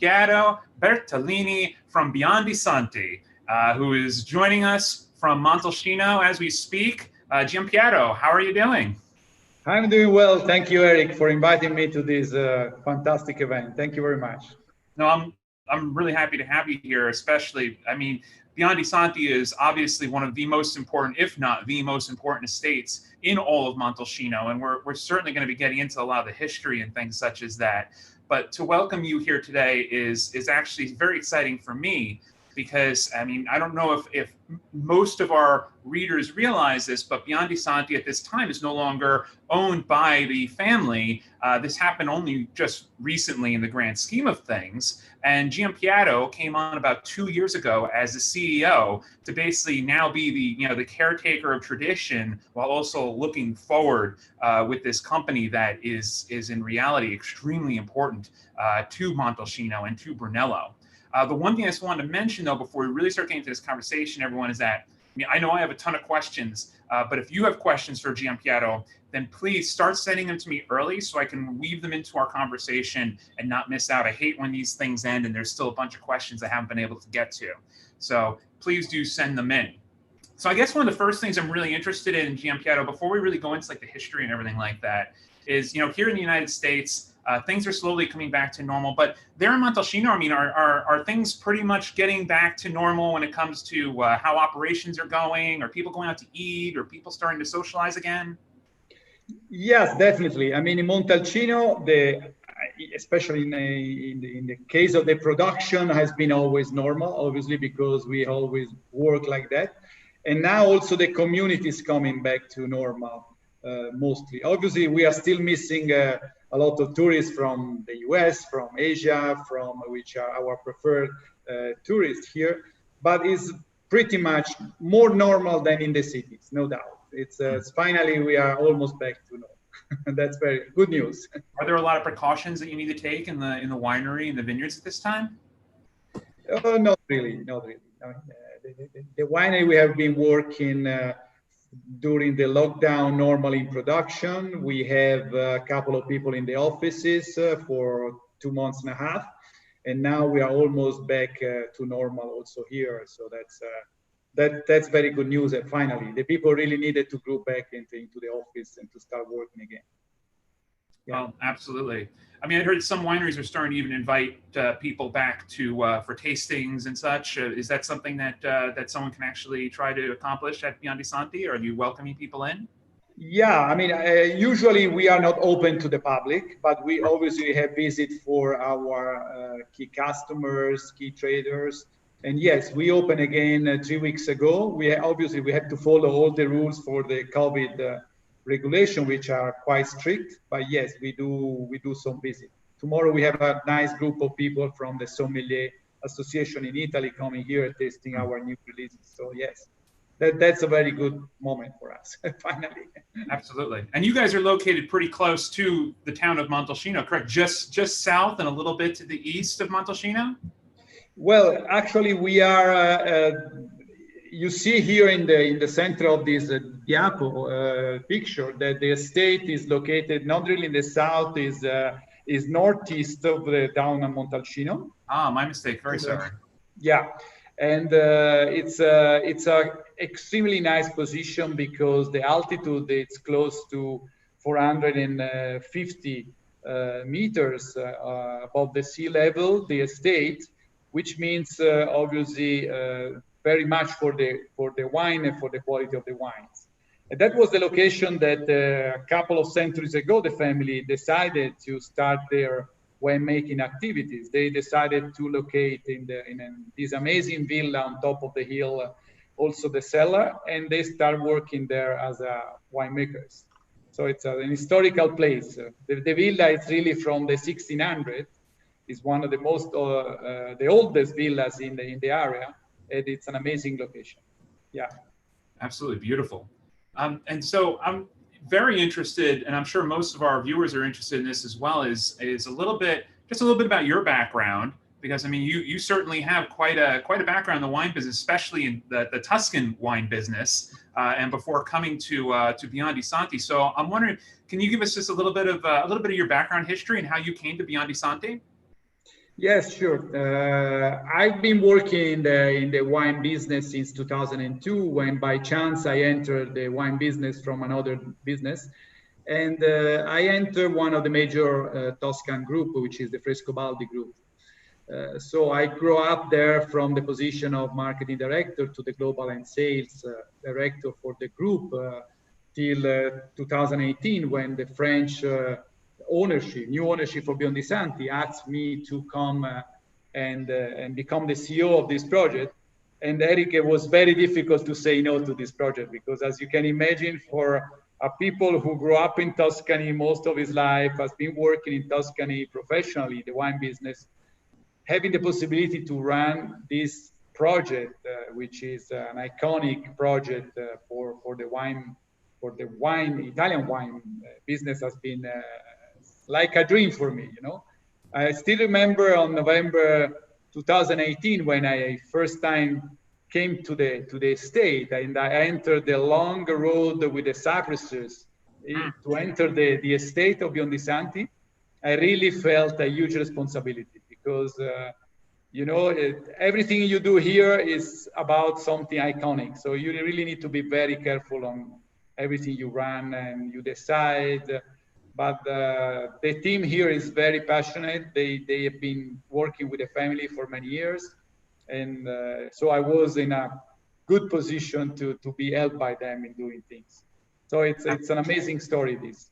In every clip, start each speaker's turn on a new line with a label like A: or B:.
A: Giampiero Bertolini from Biondi-Santi, who is joining us from Montalcino as we speak. Giampiero, how are you doing?
B: I'm doing well. Thank you, Eric, for inviting me to this fantastic event. Thank you very much.
A: No, I'm really happy to have you here, especially, I mean, Biondi-Santi is obviously one of the most important, if not the most important estates in all of Montalcino, and we're certainly going to be getting into a lot of the history and things such as that. But to welcome you here today is actually very exciting for me, because, I mean, I don't know if most of our readers realize this, but Biondi-Santi at this time is no longer owned by the family. This happened only just recently in the grand scheme of things. And Giampiero came on about 2 years ago as the CEO to basically now be the caretaker of tradition, while also looking forward with this company that is in reality extremely important to Montalcino and to Brunello. The one thing I just wanted to mention, though, before we really start getting into this conversation, everyone, is that, I mean, I know I have a ton of questions, but if you have questions for Giampiero, then please start sending them to me early so I can weave them into our conversation and not miss out. I hate when these things end and there's still a bunch of questions I haven't been able to get to. So please do send them in. So I guess one of the first things I'm really interested in, Giampiero, before we really go into like the history and everything like that, is, here in the United States, things are slowly coming back to normal, but there in Montalcino, I mean, are things pretty much getting back to normal when it comes to how operations are going? Are people going out to eat? Or people starting to socialize again?
B: Yes, definitely. I mean, in Montalcino, especially in the case of the production, has been always normal, obviously, because we always work like that. And now also the community is coming back to normal, mostly. Obviously, we are still missing a lot of tourists from the US, from Asia, which are our preferred tourists here, but it's pretty much more normal than in the cities, no doubt. It's finally we are almost back to normal. That's very good news.
A: Are there a lot of precautions that you need to take in the winery and the vineyards at this time?
B: Not really, not really. I mean, the winery we have been working during the lockdown normally in production. We have a couple of people in the offices for 2 months and a half, and now we are almost back to normal also here. So that's very good news. And finally, the people really needed to go back into the office and to start working again.
A: Yeah. Well, absolutely. I mean, I heard some wineries are starting to even invite people back for tastings and such. Is that something that someone can actually try to accomplish at Biondi-Santi? Or are you welcoming people in?
B: Yeah, I mean, usually we are not open to the public, but we obviously have visit for our key customers, key traders. And yes, we opened again 3 weeks ago. We have to follow all the rules for the COVID regulation, which are quite strict. But yes, we do some visit. Tomorrow we have a nice group of people from the Sommelier Association in Italy coming here tasting our new releases. So yes, that's a very good moment for us, finally.
A: Absolutely. And you guys are located pretty close to the town of Montalcino, correct? Just south and a little bit to the east of Montalcino?
B: Well, actually, we are. You see here in the center of this diapo picture that the estate is located not really in the south, is northeast of the town of Montalcino.
A: Ah, my mistake. Very sorry.
B: Yeah, and it's a extremely nice position because the altitude it's close to 450 meters above the sea level. The estate, which means obviously very much for the wine and for the quality of the wines. And that was the location that a couple of centuries ago the family decided to start their winemaking activities. They decided to locate in this amazing villa on top of the hill, also the cellar, and they start working there as winemakers. So it's an historical place. The villa is really from the 1600s. It's one of the most the oldest villas in the area. And it's an amazing location. Yeah.
A: Absolutely beautiful. And so I'm very interested, and I'm sure most of our viewers are interested in this as well, is just a little bit about your background, because I mean, you certainly have quite a background in the wine business, especially in the Tuscan wine business, and before coming to Biondi-Santi. So I'm wondering, can you give us just a little bit of your background history and how you came to Biondi-Santi?
B: Yes, sure. I've been working in the wine business since 2002, when by chance I entered the wine business from another business. And I entered one of the major Toscan group, which is the Frescobaldi group. So I grew up there from the position of marketing director to the global and sales director for the group till 2018, when the French new ownership for Biondi-Santi asked me to come and become the CEO of this project. And Eric, it was very difficult to say no to this project, because as you can imagine, for a people who grew up in Tuscany most of his life, has been working in Tuscany professionally, the wine business, having the possibility to run this project, which is an iconic project for the Italian wine business, has been like a dream for me. You know, I still remember on November 2018 when I first time came to the estate, and I entered the long road with the cypresses to enter the estate of Biondi-Santi. I really felt a huge responsibility, because you know, everything you do here is about something iconic. So you really need to be very careful on everything you run and you decide. But the team here is very passionate. They have been working with the family for many years. And so I was in a good position to be helped by them in doing things. So it's an amazing story, this.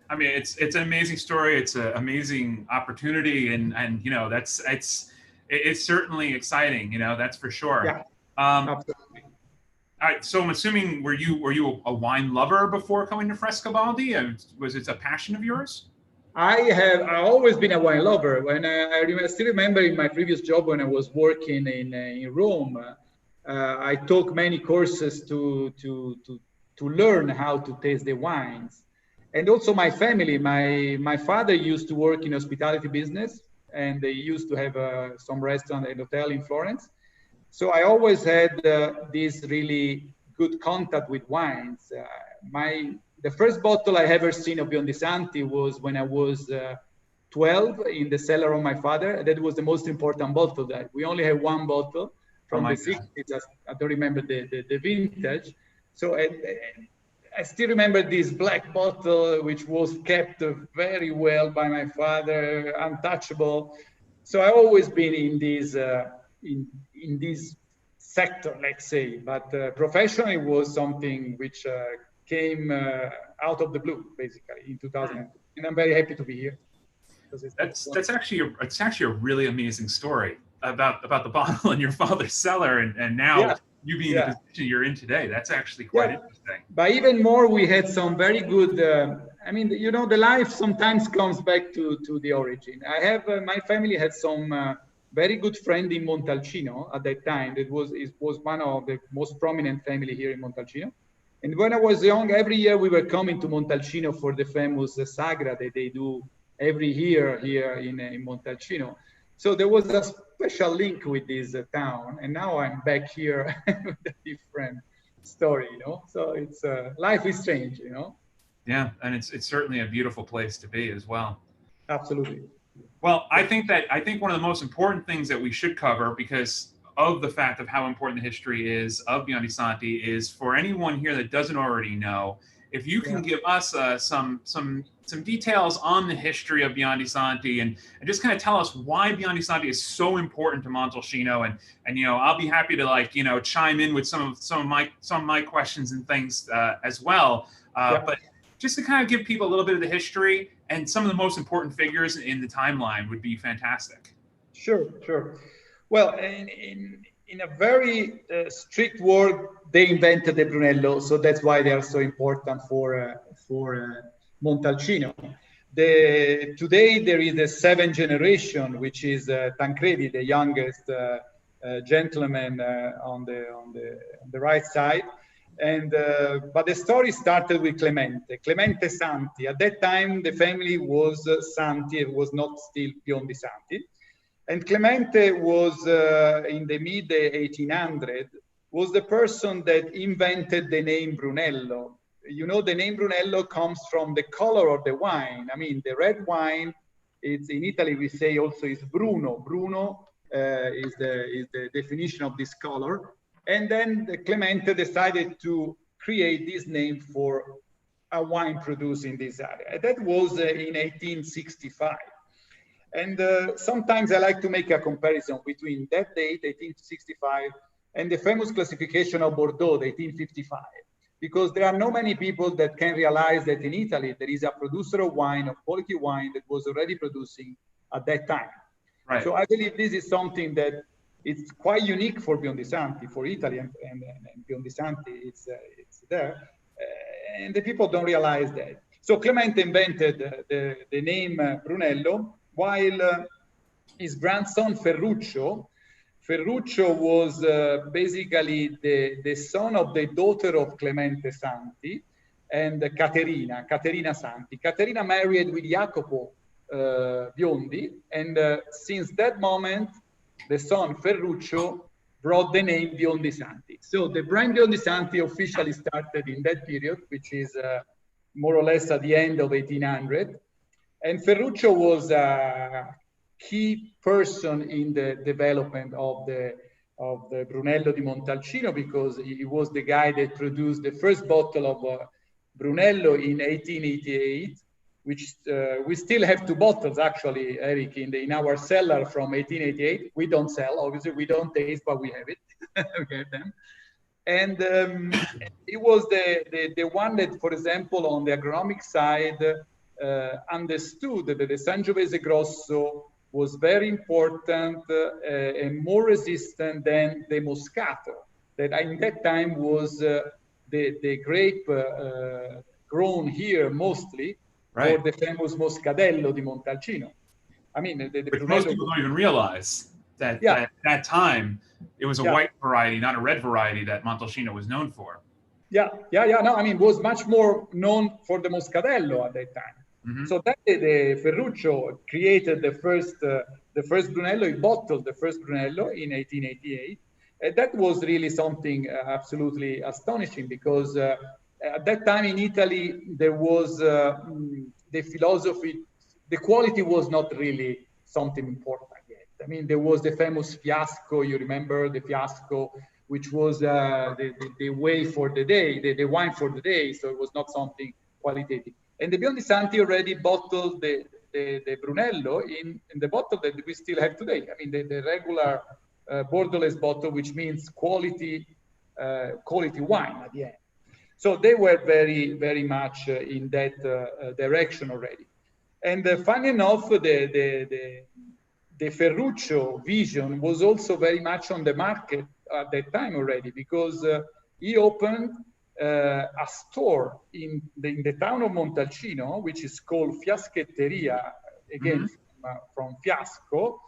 A: I mean, it's an amazing story. It's an amazing opportunity, and you know, it's certainly exciting. You know, that's for sure.
B: Yeah,
A: All
B: absolutely.
A: right. So I'm assuming were you a wine lover before coming to Frescobaldi? Was it a passion of yours?
B: I always been a wine lover. When I still remember in my previous job when I was working in Rome, I took many courses to learn how to taste the wines. And also my family, my father used to work in hospitality business, and they used to have some restaurant and hotel in Florence. So I always had this really good contact with wines. The first bottle I ever seen of Biondi-Santi was when I was 12 in the cellar of my father. That was the most important bottle. That we only had one bottle
A: Oh
B: from
A: my
B: the
A: God.
B: 60s. I don't remember the vintage. So I still remember this black bottle, which was kept very well by my father, untouchable. So I always been in this sector, let's say, but professionally was something which came out of the blue, basically, in 2002. And I'm very happy to be here.
A: That's actually a really amazing story about the bottle in your father's cellar, and now
B: Yeah,
A: you being in
B: yeah,
A: the position you're in today. That's actually quite
B: yeah.
A: interesting.
B: But even more, we had some very good. I mean, you know, the life sometimes comes back to the origin. I have my family had some very good friend in Montalcino at that time. It was one of the most prominent family here in Montalcino. And when I was young, every year we were coming to Montalcino for the famous Sagra that they do every year here in Montalcino. So there was a special link with this town, and now I'm back here with a different story, you know. So it's life is strange, you know.
A: Yeah, and it's certainly a beautiful place to be as well.
B: Absolutely.
A: Well, I think one of the most important things that we should cover, because of the fact of how important the history is of Biondi-Santi, is for anyone here that doesn't already know, if you can
B: Yeah.
A: give us some details on the history of Biondi-Santi, and just kind of tell us why Biondi-Santi is so important to Montalcino, and you know, I'll be happy to chime in with some of my questions and things as well.
B: Yeah.
A: But just to kind of give people a little bit of the history and some of the most important figures in the timeline would be fantastic.
B: Sure, sure. Well, in a very strict word, they invented the Brunello, so that's why they are so important for Montalcino. Today there is the seventh generation, which is Tancredi, the youngest gentleman on the right side. And but the story started with Clemente Santi. At that time, the family was Santi. It was not still Biondi-Santi. And Clemente was in the mid 1800s, was the person that invented the name Brunello. You know, the name Brunello comes from the color of the wine. I mean, the red wine It's in Italy we say also is Bruno. Bruno is the definition of this color. And then the Clemente decided to create this name for a wine produced in this area. That was in 1865. And sometimes I like to make a comparison between that date, 1865, and the famous classification of Bordeaux, 1855, because there are not many people that can realize that in Italy, there is a producer of wine, of quality wine, that was already producing at that time.
A: Right.
B: So I believe this is something that it's quite unique for Biondi-Santi, for Italy, and Biondi-Santi, it's there. And the people don't realize that. So Clemente invented the name Brunello, while his grandson Ferruccio was basically the son of the daughter of Clemente Santi and Caterina Santi. Caterina married with Jacopo Biondi, and since that moment, the son Ferruccio brought the name Biondi-Santi. So the brand Biondi-Santi officially started in that period, which is more or less at the end of 1800. And Ferruccio was a key person in the development of the Brunello di Montalcino, because he was the guy that produced the first bottle of Brunello in 1888, which we still have 2 bottles actually, Eric, in our cellar from 1888. We don't sell, obviously, we don't taste, but we have it. We have them. And it was the one that, for example, on the agronomic side, understood that the Sangiovese Grosso was very important and more resistant than the Moscato, that in that time was the grape grown here mostly,
A: right,
B: for the famous Moscadello di Montalcino. I mean,
A: which most people don't even realize that that time it was a white variety, not a red variety that Montalcino was known for.
B: No, I mean, was much more known for the Moscadello at that time. Mm-hmm. So that the Ferruccio created the first Brunello. He bottled the first Brunello in 1888. And that was really something absolutely astonishing, because at that time in Italy, there was the philosophy, the quality was not really something important yet. I mean, there was the famous fiasco, you remember the fiasco, which was the way for the day, the wine for the day, so it was not something qualitative. And the Biondi-Santi already bottled the Brunello in the bottle that we still have today. I mean, the regular borderless bottle, which means quality wine at the end. So they were very, very much in that direction already. And funny enough, the Ferruccio vision was also very much on the market at that time already, because he opened a store in the town of Montalcino, which is called Fiaschetteria, again, from Fiasco.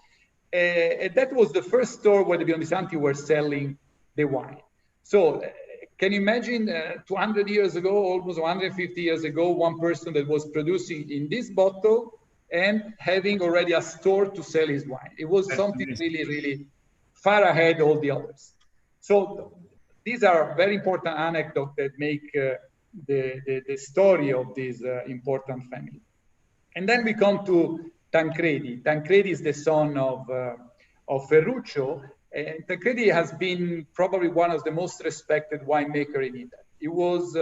B: And that was the first store where the Biondi-Santi were selling the wine. So can you imagine 200 years ago, almost 150 years ago, one person that was producing in this bottle and having already a store to sell his wine. It was something really, really far ahead all the others. So these are very important anecdotes that make the story of this important family. And then we come to Tancredi. Tancredi is the son of Ferruccio, and Tancredi has been probably one of the most respected winemaker in Italy. He was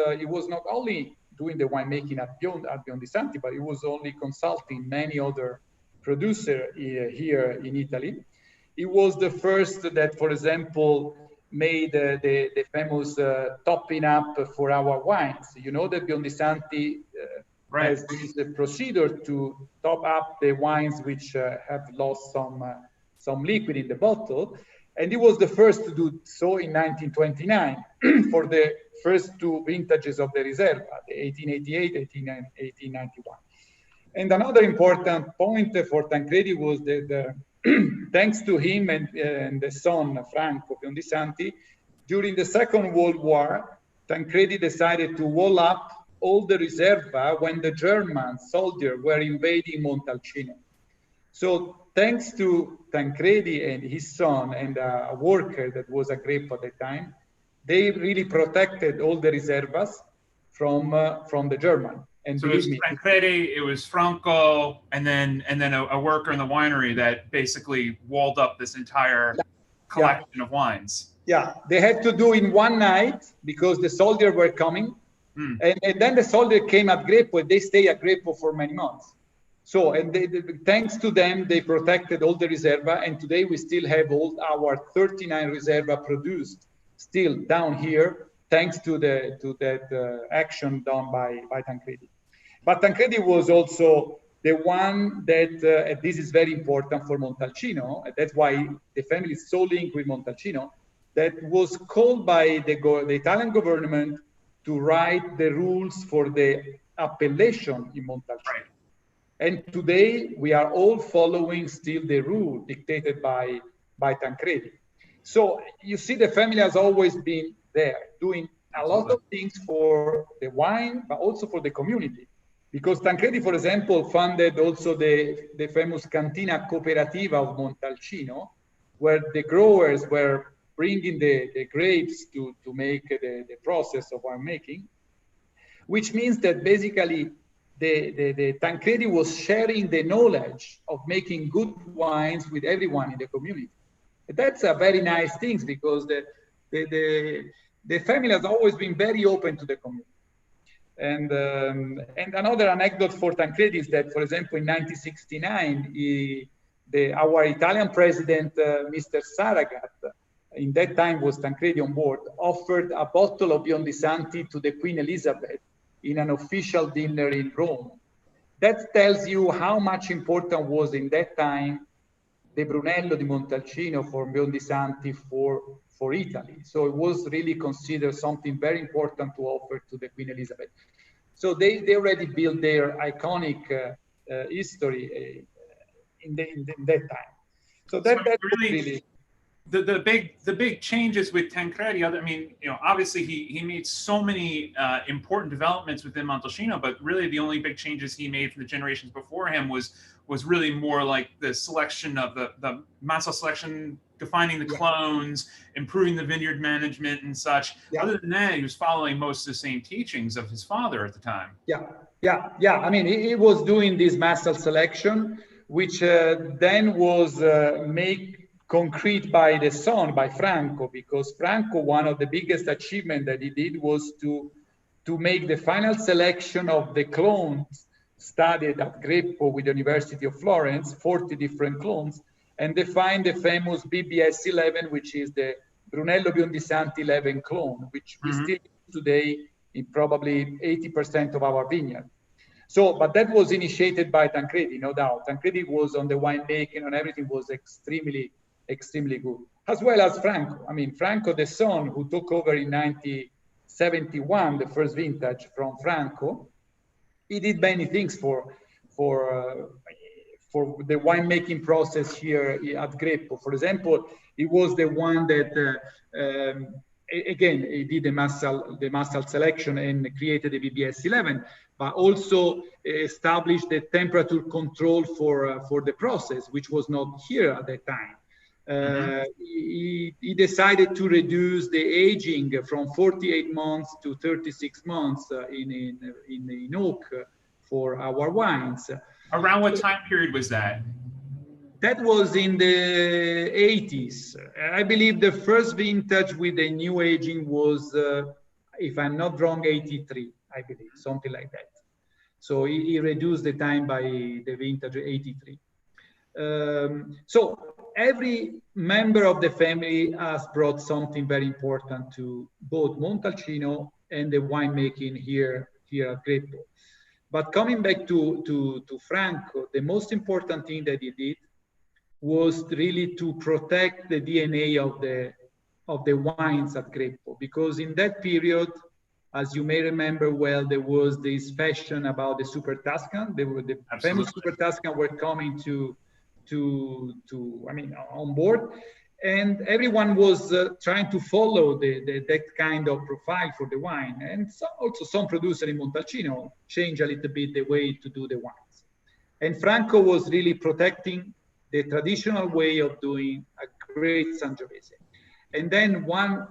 B: not only doing the winemaking at Biondi-Santi, but he was only consulting many other producers here in Italy. He was the first that, for example, made the famous topping up for our wines. You know that Biondi-Santi has this procedure to top up the wines which have lost some liquid in the bottle. And he was the first to do so in 1929 for the first 2 vintages of the Riserva, the 1888, 1891. And another important point for Tancredi was that thanks to him and the son, Franco Biondi-Santi, during the Second World War, Tancredi decided to wall up all the Riserva when the German soldiers were invading Montalcino. So thanks to Tancredi and his son and a worker that was a grape at the time, they really protected all the Riservas from the German. And
A: so it was
B: believe me,
A: Tancredi, it was Franco, and then a worker in the winery that basically walled up this entire collection of wines.
B: Yeah, they had to do in one night because the soldiers were coming. And then the soldier came at Greppo and they stay at Greppo for many months. So, and thanks to them, they protected all the Riserva. And today we still have all our 39 Riserva produced still down here, thanks to that action done by Tancredi. But Tancredi was also the one that, and this is very important for Montalcino, and that's why the family is so linked with Montalcino, that was called by the Italian government to write the rules for the appellation in Montalcino.
A: Right.
B: And today we are all following still the rule dictated by Tancredi. So you see the family has always been there doing a lot of things for the wine, but also for the community. Because Tancredi, for example, funded also the famous Cantina Cooperativa of Montalcino, where the growers were bringing the grapes to make the process of winemaking, which means that basically the Tancredi was sharing the knowledge of making good wines with everyone in the community. That's a very nice thing because the family has always been very open to the community. And another anecdote for Tancredi is that, for example, in 1969, our Italian president, Mr. Saragat, in that time was Tancredi on board, offered a bottle of Biondi-Santi to the Queen Elizabeth in an official dinner in Rome. That tells you how much important was in that time the Brunello di Montalcino for Biondi-Santi for Italy. So it was really considered something very important to offer to the Queen Elizabeth. So they already built their iconic history in that time. So that really
A: the big changes with Tancredi. I mean, obviously he made so many important developments within Montalcino, but really the only big changes he made from the generations before him was really more like the selection of the massa selection, defining the clones, improving the vineyard management and such. Yeah. Other than that, he was following most of the same teachings of his father at the time.
B: Yeah. I mean, he was doing this massa selection, which then was made concrete by the son, by Franco, because Franco, one of the biggest achievements that he did was to make the final selection of the clones studied at Greppo with the University of Florence, 40 different clones, and define the famous BBS 11, which is the Brunello Biondi-Santi 11 clone, which we still use today in probably 80% of our vineyard. So, but that was initiated by Tancredi, no doubt. Tancredi was on the winemaking and everything was extremely good, as well as Franco. I mean, Franco, the son, who took over in 1971, the first vintage from Franco, he did many things for the winemaking process here at Greppo. For example, he was the one that, again, he did the massal selection and created the BBS 11, but also established the temperature control for the process, which was not here at that time. He decided to reduce the aging from 48 months to 36 months in oak for our wines.
A: Around what time period was that?
B: That was in the 80s. I believe the first vintage with the new aging was, if I'm not wrong, 83, I believe, something like that. So he reduced the time by the vintage 83. So every member of the family has brought something very important to both Montalcino and the winemaking here at Greppo. But coming back to Franco, the most important thing that he did was really to protect the DNA of the wines at Greppo, because in that period, as you may remember well, there was this fashion about the Super Tuscan. The famous Super Tuscan were coming on board, and everyone was trying to follow that kind of profile for the wine. And also some producers in Montalcino changed a little bit the way to do the wines. And Franco was really protecting the traditional way of doing a great Sangiovese. And then one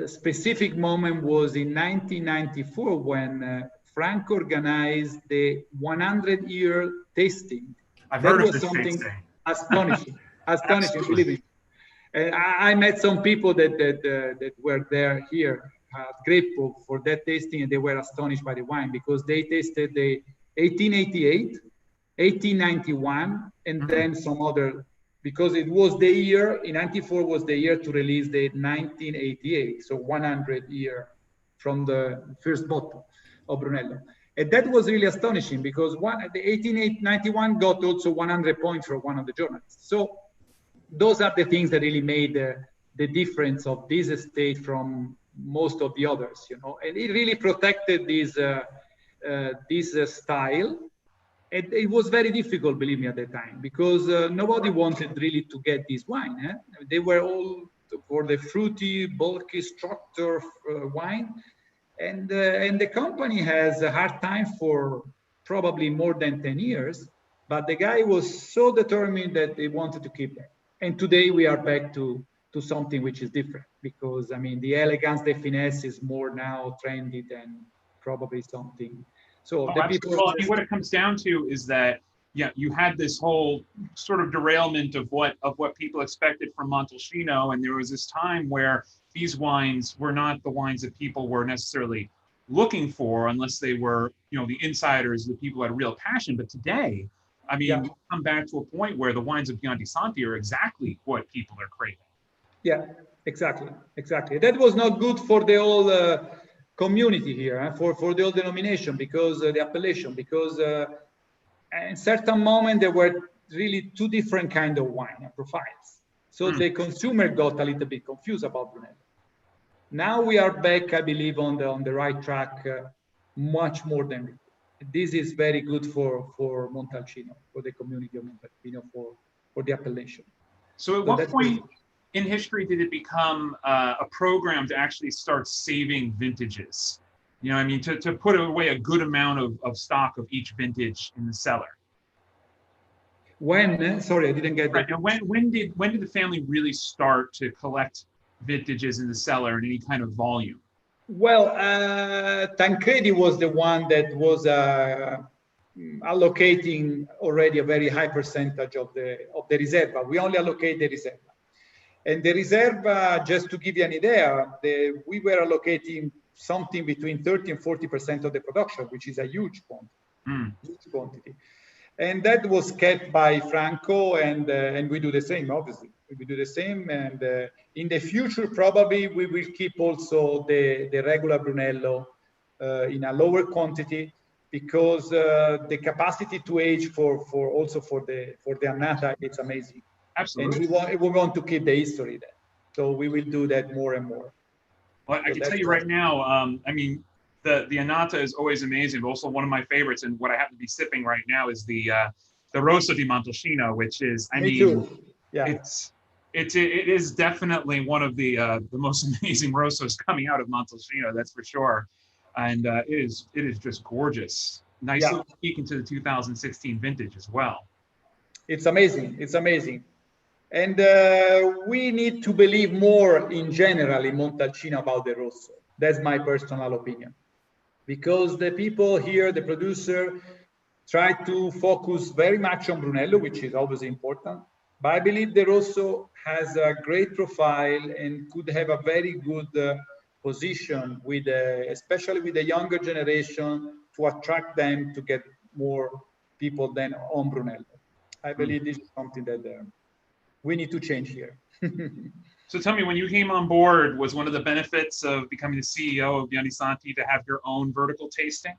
B: specific moment was in 1994 when Franco organized the 100-year tasting.
A: I've
B: That
A: heard of
B: was
A: this
B: something
A: tasting.
B: astonishing, astonishing,
A: Absolutely.
B: believe me. And I met some people that were there here grateful for that tasting, and they were astonished by the wine because they tasted the 1888, 1891, and then some other, because it was the year, in 94 was the year to release the 1988, so 100 year from the first bottle of Brunello. And that was really astonishing because the 1891 got also 100 points for one of the journalists. So those are the things that really made the difference of this estate from most of the others, you know, and it really protected this style. And it was very difficult, believe me, at the time, because nobody wanted really to get this wine. They were all for the fruity, bulky structure wine, and the company has a hard time for probably more than 10 years. But the guy was so determined that they wanted to keep it. And today we are back to something which is different, because I mean the elegance, the finesse is more now trendy than probably something. So the people.
A: Well, I mean, what it comes down to is that you had this whole sort of derailment of what people expected from Montalcino, and there was this time where these wines were not the wines that people were necessarily looking for, unless they were, you know, the insiders, the people who had a real passion. But today, I mean, we come back to a point where the wines of Biondi-Santi are exactly what people are craving. Yeah,
B: exactly. That was not good for the whole community here, for the whole denomination, because the appellation, because in certain moment there were really two different kind of wine profiles. So the consumer got a little bit confused about Brunello. Now we are back, I believe, on the right track, much more than before. This is very good for Montalcino, for the community of Montalcino, for the appellation.
A: So at what point in history did it become a program to actually start saving vintages? You know, I mean, to put away a good amount of stock of each vintage in the cellar.
B: When? Sorry, I didn't get that.
A: Right. And when did the family really start to collect vintages in the cellar in any kind of volume?
B: Well, Tancredi was the one that was allocating already a very high percentage of the Riserva. We only allocate the Riserva. And the Riserva, just to give you an idea, we were allocating something between 30 and 40% of the production, which is a huge quantity. Huge quantity. And that was kept by Franco, and we do the same, obviously. We do the same, and in the future, probably we will keep also the regular Brunello in a lower quantity, because the capacity to age for the Anata, it's amazing.
A: Absolutely.
B: And we want to keep the history there. So we will do that more and more.
A: Well, I can tell you right now, I mean, the Anata is always amazing, but also one of my favorites, and what I happen to be sipping right now is the Rosso di Montalcino, which is, I mean,
B: yeah.
A: it is definitely one of the most amazing Rossos coming out of Montalcino, that's for sure. And it is just gorgeous. Nicely speaking to the 2016 vintage as well.
B: It's amazing. It's amazing. And we need to believe more in general in Montalcino about the Rosso. That's my personal opinion. Because the people here, the producer, try to focus very much on Brunello, which is obviously important. But I believe the Rosso has a great profile and could have a very good position, with especially with the younger generation, to attract them to get more people than on Brunello. I believe this is something that we need to change here.
A: So tell me, when you came on board, was one of the benefits of becoming the CEO of Biondi-Santi to have your own vertical tasting?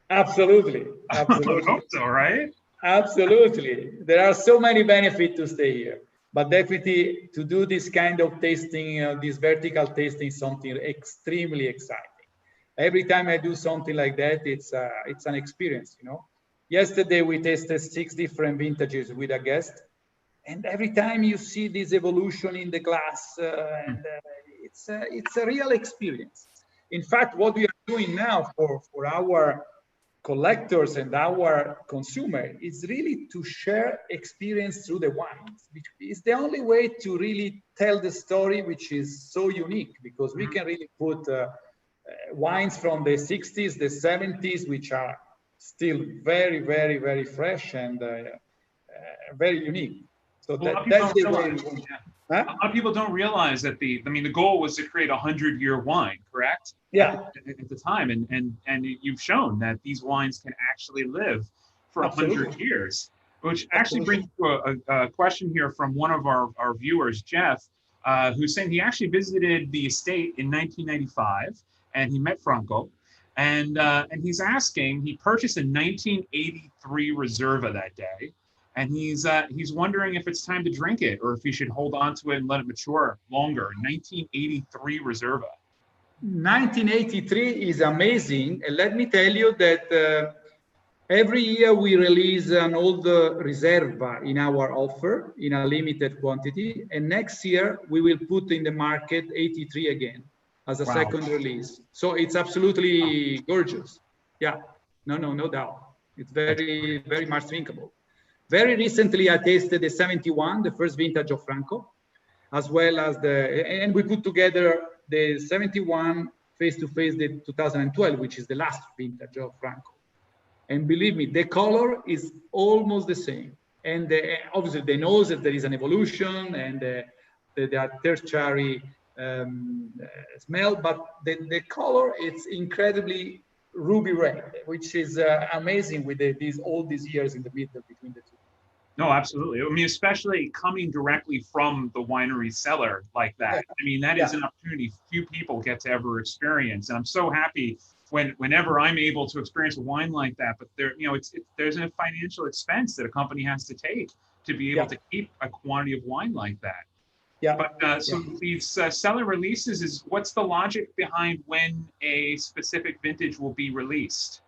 B: Absolutely. Absolutely.
A: I hope so, right?
B: Absolutely. There are so many benefits to stay here. But definitely to do this kind of tasting, this vertical tasting, is something extremely exciting. Every time I do something like that, it's an experience, you know. Yesterday, we tasted 6 different vintages with a guest. And every time you see this evolution in the glass, it's a real experience. In fact, what we are doing now for our collectors and our consumer is really to share experience through the wines, which is the only way to really tell the story, which is so unique, because we can really put wines from the 60s, the 70s, which are still very, very, very fresh and very unique. So
A: Well, a lot of
B: that's
A: people
B: the way
A: don't
B: we want.
A: realize,
B: Huh?
A: a lot of people don't realize that the goal was to create a 100-year wine, correct?
B: Yeah.
A: At the time, and you've shown that these wines can actually live for 100 years, which actually brings to a question here from one of our viewers, Jeff, who's saying he actually visited the estate in 1995 and he met Franco, and he's asking, he purchased a 1983 Reserva that day. And he's wondering if it's time to drink it or if he should hold on to it and let it mature longer. 1983 Reserva.
B: 1983 is amazing. And let me tell you that every year we release an old Reserva in our offer in a limited quantity. And next year we will put in the market 83 again as a second release. So it's absolutely gorgeous. Yeah, no doubt. It's very, very much drinkable. Very recently, I tasted the 71, the first vintage of Franco, as well as and we put together the 71 face-to-face the 2012, which is the last vintage of Franco. And believe me, the color is almost the same. And obviously, the nose, there is an evolution, and there are tertiary smell, but the color, it's incredibly ruby red, which is amazing with all these years in the middle between the two.
A: No, absolutely. I mean, especially coming directly from the winery cellar like that.
B: Yeah.
A: I mean, that is an opportunity few people get to ever experience. And I'm so happy whenever I'm able to experience a wine like that. But there's a financial expense that a company has to take to be able to keep a quantity of wine like that.
B: Yeah.
A: But so these cellar releases, what's the logic behind when a specific vintage will be released?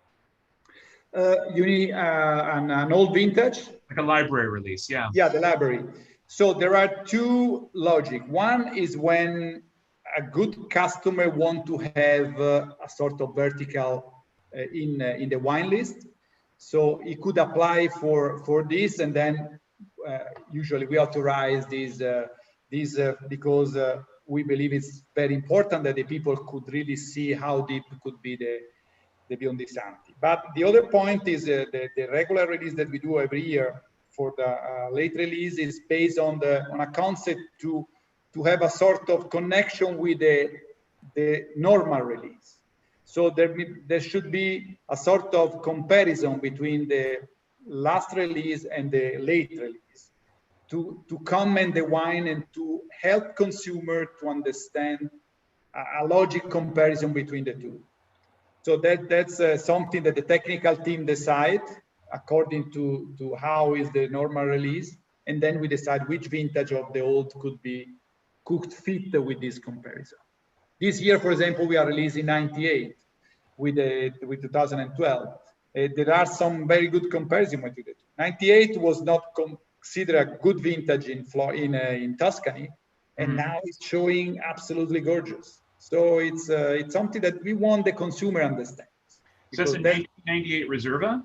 B: You need an old vintage?
A: Like a library release, yeah.
B: Yeah, the library. So there are two logic. One is when a good customer want to have a sort of vertical in the wine list. So he could apply for this, and then usually we authorize these because we believe it's very important that the people could really see how deep could be the Biondi-Santi. But the other point is the regular release that we do every year for the late release is based on a concept to have a sort of connection with the normal release. So there should be a sort of comparison between the last release and the late release to comment the wine and to help consumer to understand a logic comparison between the two. So that's something that the technical team decide according to how is the normal release, and then we decide which vintage of the old could be cooked fit with this comparison. This year, for example, we are releasing 98 with 2012. There are some very good comparison between the two. 98 was not considered a good vintage in Tuscany, and now it's showing absolutely gorgeous. So it's something that we want the consumer understand.
A: So that's a 1998 Reserva?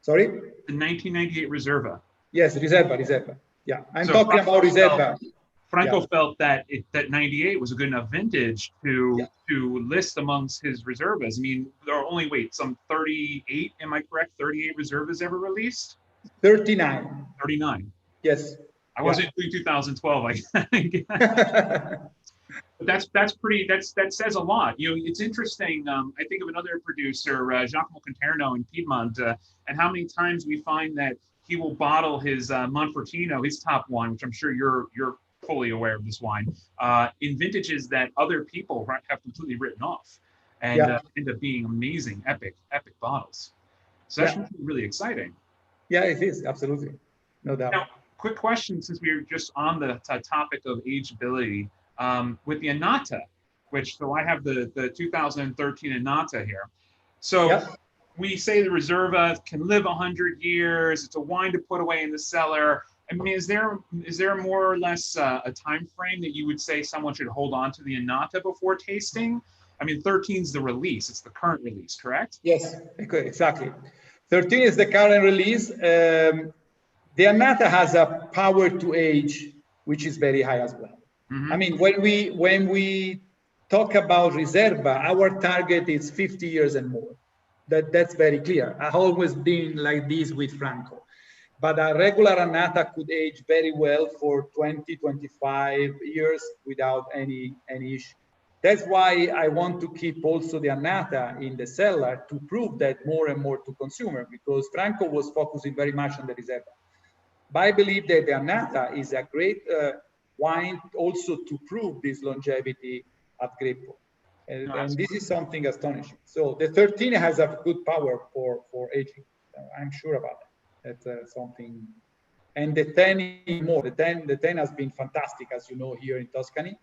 B: Sorry?
A: The 1998 Reserva.
B: Yes, Reserva. Yeah, I'm talking about Reserva.
A: Franco felt that 98 was a good enough vintage to list amongst his Reservas. I mean, there are only, some 38, am I correct? 38 Reservas ever released?
B: 39.
A: 39.
B: Yes.
A: I wasn't doing 2012, I think. But that says a lot. It's interesting. I think of another producer, Giacomo Conterno in Piedmont, and how many times we find that he will bottle his Monfortino, his top wine, which I'm sure you're fully aware of this wine, in vintages that other people have completely written off, and end up being amazing, epic bottles. So that's really exciting.
B: Yeah, it is, absolutely, no doubt.
A: Now, quick question, since we're just on the topic of ageability. With the Anata, so I have the 2013 Anata here. So we say the Reserva can live 100 years. It's a wine to put away in the cellar. I mean, is there more or less a time frame that you would say someone should hold on to the Anata before tasting? I mean, 13 is the release. It's the current release, correct?
B: Yes, exactly. 13 is the current release. The Anata has a power to age, which is very high as well. I mean, when we talk about Riserva, our target is 50 years and more. That's very clear. I've always been like this with Franco. But a regular Anata could age very well for 20, 25 years without any issue. That's why I want to keep also the Anata in the cellar to prove that more and more to consumer, because Franco was focusing very much on the Riserva. But I believe that the Anata is a great wine also to prove this longevity at Greppo. And this is something astonishing. So the 13 has a good power for aging. I'm sure about that. That's something. And the 10 more. The 10 has been fantastic, as you know, here in Tuscany.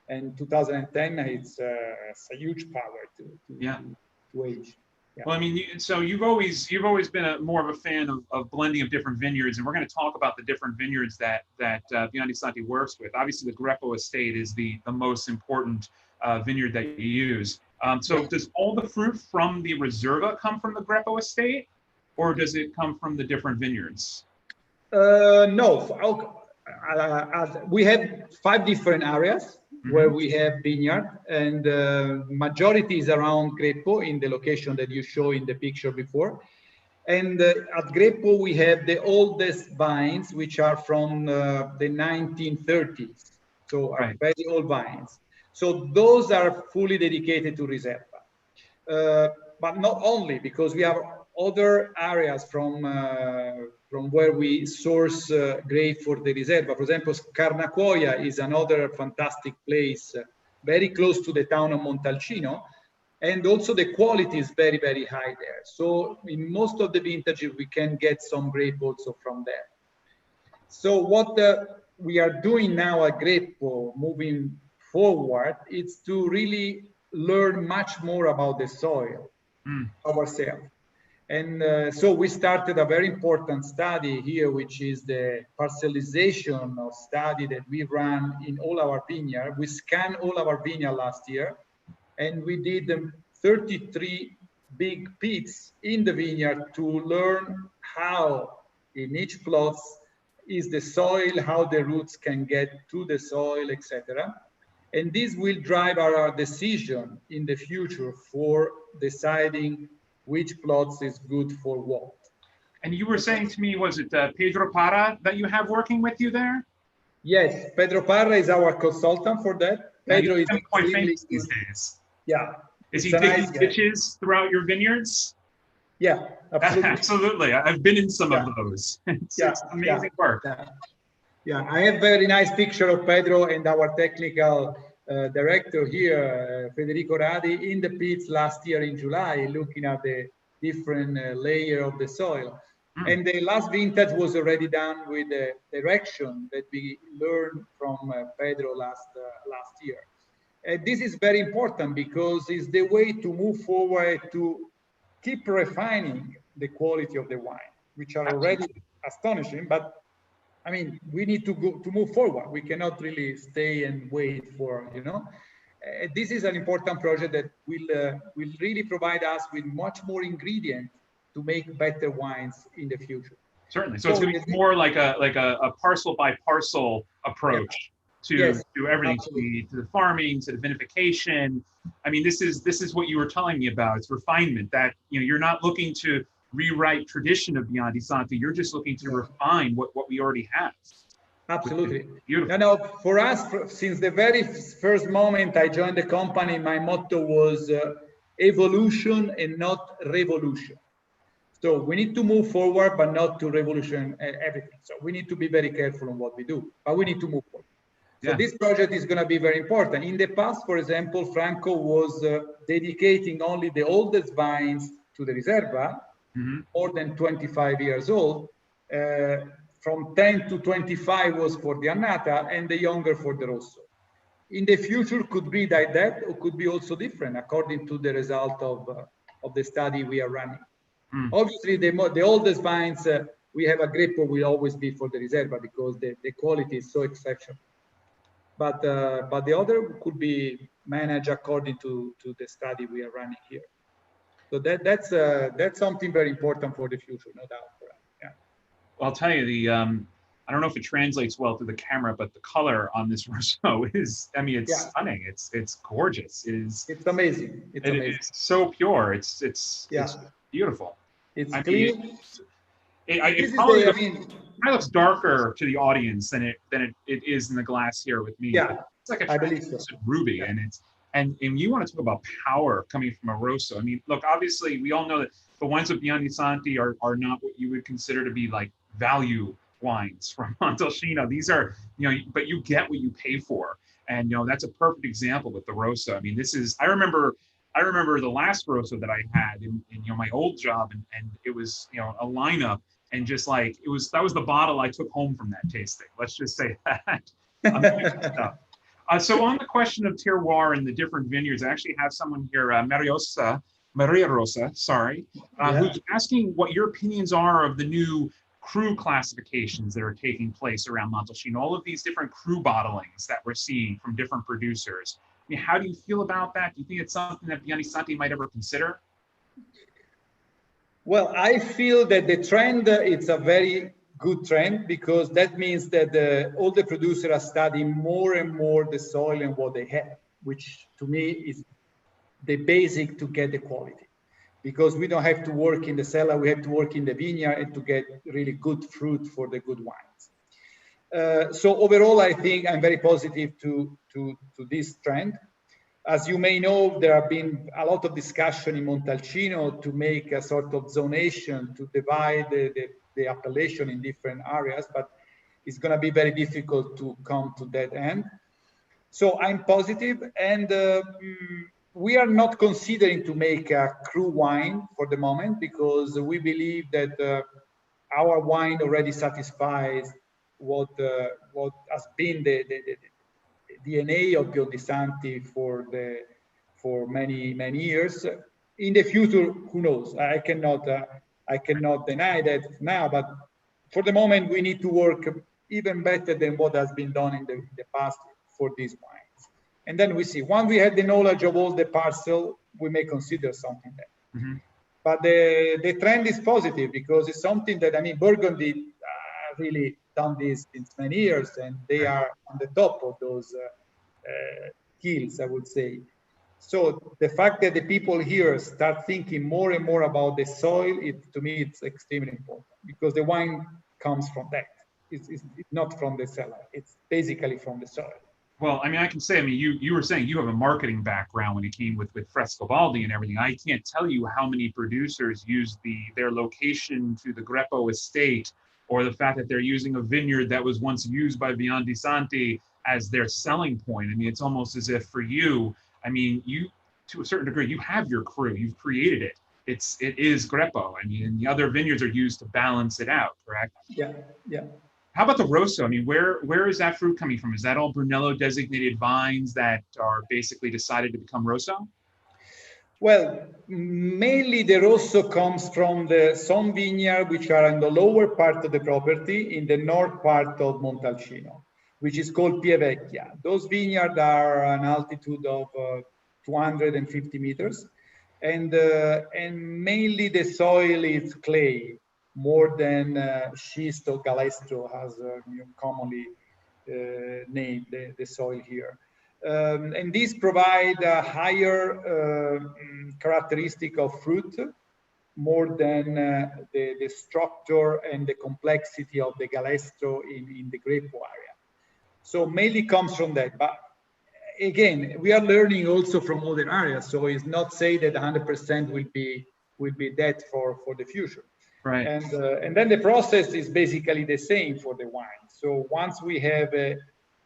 B: And 2010, it's a huge power to age. Yeah.
A: Well, I mean, so you've always been more of a fan of blending of different vineyards, and we're going to talk about the different vineyards that Biondi-Santi works with. Obviously, the Greppo estate is the most important vineyard that you use. So does all the fruit from the Riserva come from the Greppo estate, or does it come from the different vineyards?
B: No. We have 5 different areas where we have vineyard, and majority is around Greppo in the location that you show in the picture before. And at Greppo, we have the oldest vines, which are from the 1930s. So are very old vines. So those are fully dedicated to Riserva. But not only, because we have other areas from where we source grape for the Riserva. For example, Scarnacuoia is another fantastic place, very close to the town of Montalcino. And also the quality is very, very high there. So in most of the vintages, we can get some grape also from there. So what we are doing now at Greppo, moving forward, is to really learn much more about the soil ourselves. And so we started a very important study here, which is the parcellization of study that we run in all our vineyard. We scanned all our vineyard last year, and we did 33 big pits in the vineyard to learn how in each plot is the soil, how the roots can get to the soil, etc. And this will drive our decision in the future for deciding which plots is good for what.
A: And you were saying to me, was it Pedro Parra that you have working with you there?
B: Yes, Pedro Parra is our consultant for that. Pedro is
A: quite famous these days.
B: Yeah.
A: Is he digging ditches throughout your vineyards?
B: Yeah, absolutely.
A: Absolutely. I've been in some of those. It's amazing work.
B: Yeah, I have a very nice picture of Pedro and our technical director here, Federico Radi, in the pits last year in July, looking at the different layer of the soil. And the last vintage was already done with the direction that we learned from Pedro last year. This is very important because it's the way to move forward to keep refining the quality of the wine, which are already astonishing, but I mean, we need to move forward. We cannot really stay and wait for, this is an important project that will really provide us with much more ingredient to make better wines in the future.
A: Certainly. So it's going to be more like a parcel by parcel approach to everything, to the farming, to the vinification. I mean, this is what you were telling me about. It's refinement, that you're not looking to rewrite tradition of Biondi-Santi. You're just looking to refine what we already have.
B: Absolutely. Beautiful. For us, since the very first moment I joined the company, my motto was evolution and not revolution. So we need to move forward, but not to revolution everything. So we need to be very careful on what we do, but we need to move forward. So this project is going to be very important. In the past, for example, Franco was dedicating only the oldest vines to the Riserva, more than 25 years old. From 10 to 25 was for the Anata, and the younger for the Rosso. In the future, could be like that, or could be also different, according to the result of the study we are running. Obviously, the oldest vines we have a Greppo will always be for the Riserva because the quality is so exceptional. But the other could be managed according to the study we are running here. So that's something very important for the future, no doubt. For us. Yeah.
A: I'll tell you, I don't know if it translates well through the camera, but the color on this Rosso is, I mean, it's
B: Yeah,
A: stunning. It's gorgeous.
B: it's amazing. It's
A: It
B: amazing.
A: is so pure.
B: Yeah,
A: It's beautiful.
B: it's
A: I mean,
B: clean.
A: it
B: This is
A: probably
B: the, I
A: looks,
B: mean,
A: probably looks darker to the audience than it is in the glass here with me, but
B: yeah,
A: it's like a
B: I believe so.
A: translucent ruby,
B: Yeah.
A: and and you want to talk about power coming from a Rosso. I mean, look, obviously we all know that the wines of Biondi-Santi are not what you would consider to be like value wines from Montalcino. These are, but you get what you pay for. And that's a perfect example with the Rosso. I mean, this is I remember the last Rosso that I had in my old job, and it was a lineup, and just like that was the bottle I took home from that tasting. Let's just say that. Amazing stuff. So on the question of terroir and the different vineyards, I actually have someone here, Maria Rosa, sorry,
B: Yeah.
A: who's asking what your opinions are of the new cru classifications that are taking place around Montalcino, all of these different cru bottlings that we're seeing from different producers. I mean, how do you feel about that? Do you think it's something that Biondi-Santi might ever consider?
B: Well, I feel that the trend it's a very good trend, because that means that all the producers are studying more and more the soil and what they have, which to me is the basic to get the quality. Because we don't have to work in the cellar, we have to work in the vineyard and to get really good fruit for the good wines. So overall, I think I'm very positive to this trend. As you may know, there have been a lot of discussion in Montalcino to make a sort of zonation to divide the appellation in different areas, but it's going to be very difficult to come to that end. So I'm positive, and we are not considering to make a cru wine for the moment, because we believe that our wine already satisfies what has been the DNA of Biondi-Santi for many years. In the future, who knows? I cannot deny that now, but for the moment, we need to work even better than what has been done in the past for these wines. And then we see. Once we have the knowledge of all the parcel, we may consider something there.
A: Mm-hmm.
B: But the trend is positive, because it's something that, I mean, Burgundy really done this since many years, and they are on the top of those hills, I would say. So the fact that the people here start thinking more and more about the soil, to me, it's extremely important, because the wine comes from that. It's not from the cellar. It's basically from the soil.
A: Well, I mean, I can say, I mean, you were saying you have a marketing background when it came with Frescobaldi and everything. I can't tell you how many producers use their location to the Greppo estate, or the fact that they're using a vineyard that was once used by Biondi-Santi as their selling point. I mean, it's almost as if for you, I mean, you, to a certain degree, you have your cru, you've created it. It is Greppo. I mean, and the other vineyards are used to balance it out, correct?
B: Yeah, yeah.
A: How about the Rosso? I mean, where is that fruit coming from? Is that all Brunello designated vines that are basically decided to become Rosso?
B: Well, mainly the Rosso comes from some vineyards which are in the lower part of the property, in the north part of Montalcino, which is called Pievecchia. Those vineyards are an altitude of 250 meters, and mainly the soil is clay, more than schist or galestro, as commonly named the soil here. And these provide a higher characteristic of fruit, more than the structure and the complexity of the galestro in the grape area. So mainly comes from that. But again, we are learning also from other areas. So it's not say that 100% will be that for the future.
A: Right.
B: And then the process is basically the same for the wine. So once we have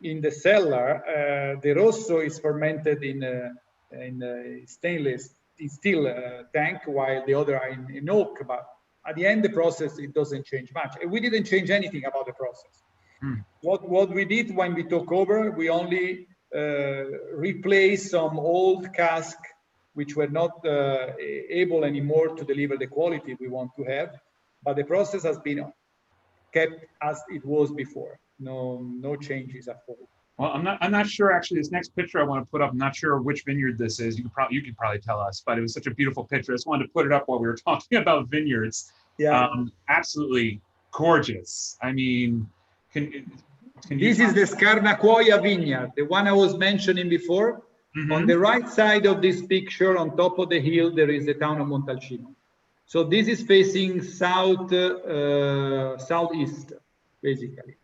B: in the cellar, the Rosso is fermented in a stainless steel tank, while the other are in oak. But at the end, the process, it doesn't change much. And we didn't change anything about the process. What we did when we took over, we only replaced some old cask which were not able anymore to deliver the quality we want to have. But the process has been kept as it was before. No changes at all.
A: Well, I'm not sure actually. This next picture I want to put up, I'm not sure which vineyard this is. You could probably tell us, but it was such a beautiful picture. I just wanted to put it up while we were talking about vineyards.
B: Yeah.
A: Absolutely gorgeous. I mean, Can, can you
B: This is the Scarnacuoia vineyard, the one I was mentioning before.
A: Mm-hmm.
B: On the right side of this picture, on top of the hill, there is the town of Montalcino. So this is facing southeast, basically.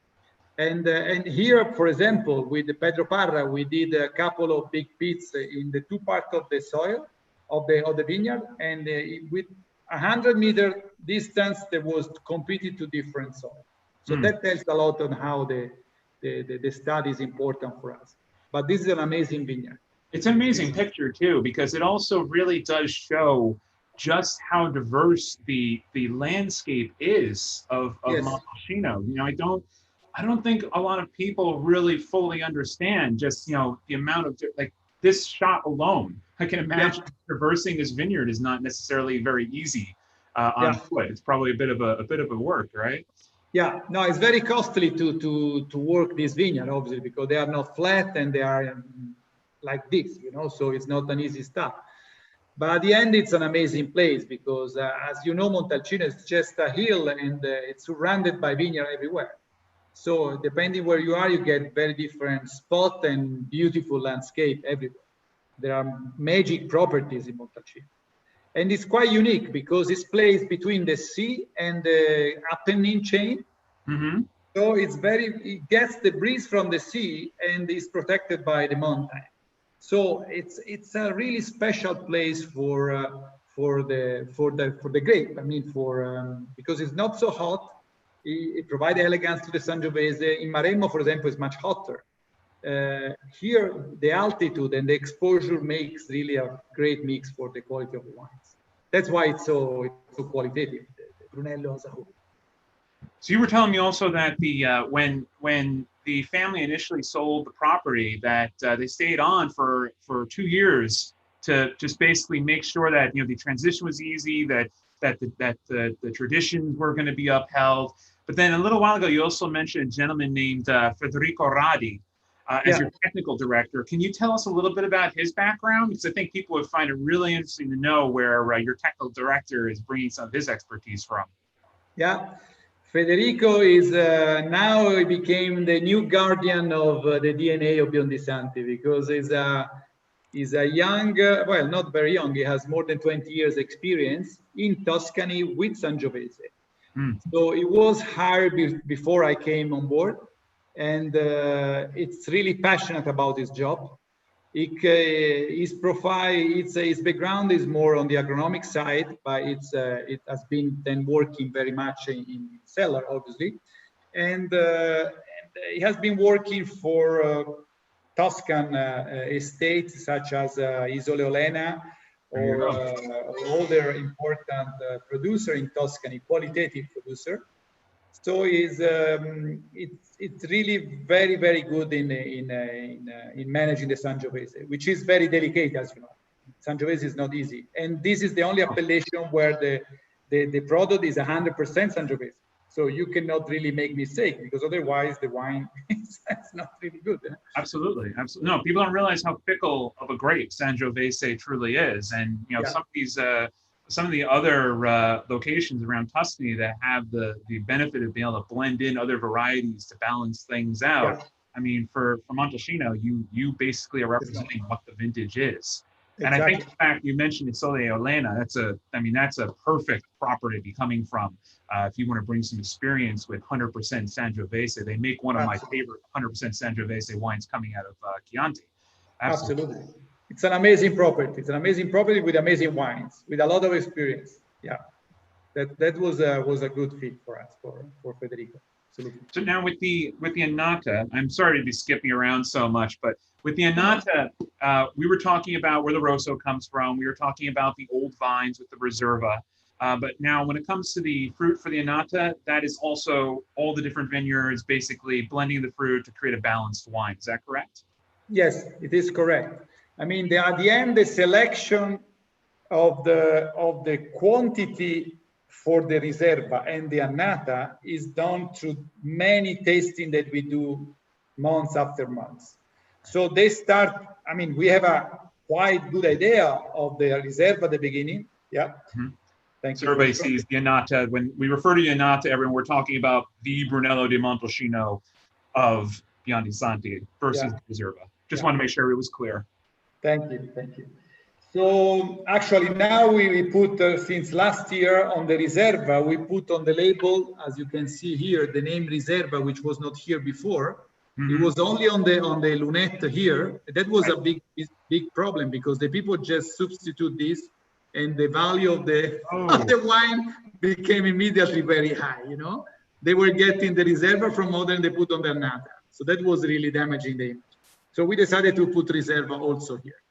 B: And here, for example, with Pedro Parra, we did a couple of big pits in the two parts of the soil of the vineyard, and with 100-meter distance, there was completely two different soil. So that tells a lot on how the study is important for us. But this is an amazing vineyard.
A: It's an amazing picture too, because it also really does show just how diverse the landscape is of
B: Yes.
A: Montalcino. You know, I don't think a lot of people really fully understand just, you know, the amount of, like, this shot alone. I can imagine traversing this vineyard is not necessarily very easy on foot. It's probably a bit of a work, right?
B: Yeah, no, it's very costly to work this vineyard, obviously, because they are not flat and they are like this, you know, so it's not an easy stuff. But at the end, it's an amazing place because, as you know, Montalcino is just a hill and it's surrounded by vineyard everywhere. So depending where you are, you get very different spot and beautiful landscape everywhere. There are magic properties in Montalcino. And it's quite unique because it's placed between the sea and the Apennine chain.
A: Mm-hmm.
B: So it gets the breeze from the sea and is protected by the mountain. So it's a really special place for the grape. I mean, because it's not so hot. It provides elegance to the Sangiovese. In Maremma, for example, it's much hotter. Here, the altitude and the exposure makes really a great mix for the quality of the wines. That's why it's so qualitative, the Brunello as a whole.
A: So you were telling me also that the when the family initially sold the property, that they stayed on for 2 years to just basically make sure that, you know, the transition was easy, that the traditions were going to be upheld. But then a little while ago, you also mentioned a gentleman named Federico Radi as your technical director. Can you tell us a little bit about his background? Because I think people would find it really interesting to know where your technical director is bringing some of his expertise from.
B: Yeah. Federico is now he became the new guardian of the DNA of Biondi-Santi because he's a young, well, not very young. He has more than 20 years experience in Tuscany with Sangiovese. So he was hired before I came on board, and it's really passionate about his job. His profile, his background is more on the agronomic side, but it has been then working very much in cellar, obviously, and he has been working for Tuscan estates such as Isole Olena or other important producer in Tuscany, qualitative producer. So it's really very, very good in managing the Sangiovese, which is very delicate, as you know. Sangiovese is not easy, and this is the only appellation where the product is 100% Sangiovese. So you cannot really make mistake because otherwise the wine is not really good.
A: Absolutely, absolutely. No, people don't realize how fickle of a grape Sangiovese truly is, and you know some of the other locations around Tuscany that have the benefit of being able to blend in other varieties to balance things out. I mean, for Montalcino, you basically are representing what the vintage is. And I think the fact you mentioned Isole Olena, that's a perfect property to be coming from. If you want to bring some experience with 100% Sangiovese, they make one of my favorite 100% Sangiovese wines coming out of Chianti.
B: Absolutely. It's an amazing property. It's an amazing property with amazing wines, with a lot of experience. Yeah, that was a good fit for us, for Federico. Absolutely.
A: So now with the Anata, I'm sorry to be skipping around so much, but with the Anata, we were talking about where the Rosso comes from. We were talking about the old vines with the Reserva. But now when it comes to the fruit for the Anata, that is also all the different vineyards basically blending the fruit to create a balanced wine. Is that correct?
B: Yes, it is correct. I mean, at the end, the selection of the quantity for the Reserva and the Anata is done through many tasting that we do months after months. So they start, I mean, we have a quite good idea of the Reserva at the beginning, Thank
A: So
B: you.
A: everybody sees the Anata. When we refer to the Anata, everyone, we're talking about the Brunello di Montalcino of Biondi-Santi versus
B: Yeah.
A: Reserva. Just
B: Yeah.
A: want to make sure it was clear.
B: Thank you. Thank you. So actually now we put, since last year on the Riserva, we put on the label, as you can see here, the name Riserva, which was not here before. It was only on the lunette here. That was a big problem because the people just substitute this, and the value of the of the wine became immediately very high. You know, they were getting the Riserva from modern, they put on the Anata, so that was really damaging the image. So we decided to put Riserva also here,